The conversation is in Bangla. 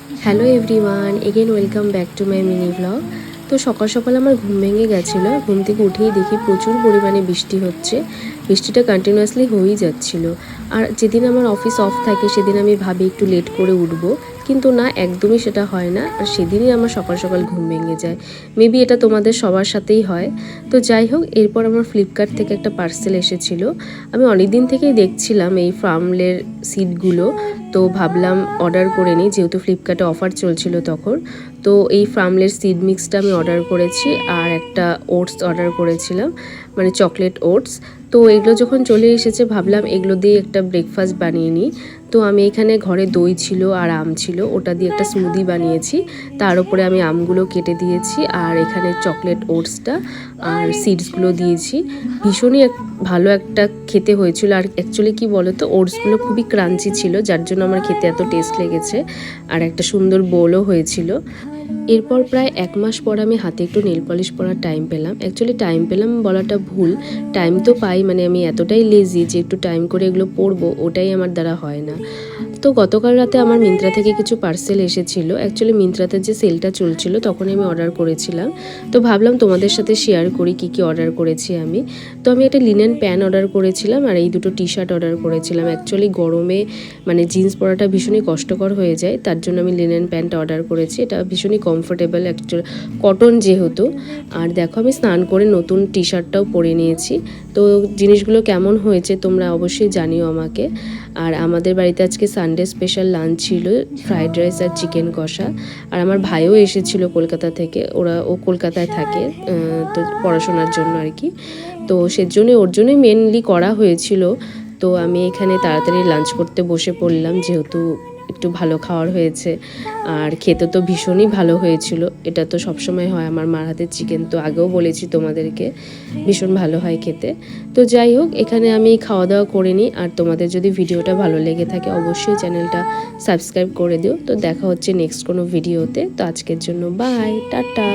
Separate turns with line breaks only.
Hello everyone, again welcome back to my mini vlog. তো সকাল সকাল আমার ঘুম ভেঙে গেছিলো। ঘুম থেকে উঠেই দেখি প্রচুর পরিমাণে বৃষ্টি হচ্ছে। বৃষ্টিটা কন্টিনিউয়াসলি হয়েই যাচ্ছিল। আর যেদিন আমার অফিস অফ থাকে সেদিন আমি ভাবি একটু লেট করে উঠবো, কিন্তু না, একদমই সেটা হয় না। আর সেদিনই আমার সকাল সকাল ঘুম ভেঙে যায়। মেবি এটা তোমাদের সবার সাথেই হয়। তো যাই হোক, এরপর আমার ফ্লিপকার্ট থেকে একটা পার্সেল এসেছিলো। আমি অনেক দিন থেকেই দেখছিলাম এই ফার্মলের সিডগুলো, তো ভাবলাম অর্ডার করে নিই, যেহেতু ফ্লিপকার্টে অফার চলছিল তখন। তো এই ফার্মলের সিড মিক্সটা আমি অর্ডার করেছি, আর একটা ওটস অর্ডার করেছিলাম, মানে চকলেট ওটস। তো এগুলো যখন চলে এসেছে ভাবলাম এগুলো দিয়ে একটা ব্রেকফাস্ট বানিয়ে নিই। তো আমি এখানে ঘরে দই ছিল আর আম ছিল, ওটা দিয়ে একটা স্মুদি বানিয়েছি। তার উপরে আমি আমগুলো কেটে দিয়েছি, আর এখানে চকলেট ওটসটা আর সিডসগুলো দিয়েছি। ভীষণই ভালো একটা খেতে হয়েছিল। আর অ্যাকচুয়ালি কি বলো তো, ওটসগুলো খুবই ক্রাঞ্চি ছিল, যার জন্য আমার খেতে এত টেস্ট লেগেছে। আর একটা সুন্দর বোলও হয়েছিল। এরপর প্রায় 1 মাস পর আমি হাতে একটু নেল পলিশ পরার টাইম পেলাম। অ্যাকচুয়ালি টাইম পেলাম বলাটা ভুল, টাইম তো পাই, মানে আমি এতটাই লেজি যে একটু টাইম করে এগুলো পরবো, ওটাই আমার দ্বারা হয় না। তো গতকাল রাতে আমার মিন্ত্রা থেকে কিছু পার্সেল এসেছিলো। অ্যাকচুয়ালি মিন্ত্রাতে যে সেলটা চলছিল তখনই আমি অর্ডার করেছিলাম। তো ভাবলাম তোমাদের সাথে শেয়ার করি কী কী অর্ডার করেছি আমি। তো আমি একটা লিনেন প্যান অর্ডার করেছিলাম, আর এই দুটো টি শার্ট অর্ডার করেছিলাম। অ্যাকচুয়ালি গরমে মানে জিন্স পরাটা ভীষণই কষ্টকর হয়ে যায়, তার জন্য আমি লিনেন প্যান্টটা অর্ডার করেছি। এটা ভীষণই কমফোর্টেবল, অ্যাকচুয়ালি কটন যেহেতু। আর দেখো, আমি স্নান করে নতুন টি শার্টটাও পরে নিয়েছি। তো জিনিসগুলো কেমন হয়েছে তোমরা অবশ্যই জানিও আমাকে। আর আমাদের বাড়িতে আজকে সানডে স্পেশাল লাঞ্চ ছিল, ফ্রাইড রাইস আর চিকেন কষা। আর আমার ভাইও এসেছিল কলকাতা থেকে, ও কলকাতায় থাকে, তো পড়াশোনার জন্য আর কি। তো সেজন্যই ওর জন্যই মেনলি করা হয়েছিল। তো আমি এখানে তাড়াতাড়ি লাঞ্চ করতে বসে পড়লাম, যেহেতু একটু ভালো খাওয়ার হয়েছে। আর খেতে তো ভীষণই ভালো হয়েছিল। এটা তো সবসময় হয় আমার মার হাতের চিকেন, তো আগেও বলেছি তোমাদেরকে, ভীষণ ভালো হয় খেতে। তো যাই হোক, এখানে আমি খাওয়া দাওয়া করে নিই। আর তোমাদের যদি ভিডিওটা ভালো লেগে থাকে অবশ্যই চ্যানেলটা সাবস্ক্রাইব করে দিও। তো দেখা হচ্ছে নেক্সট কোনো ভিডিওতে। তো আজকের জন্য বাই, টাটা।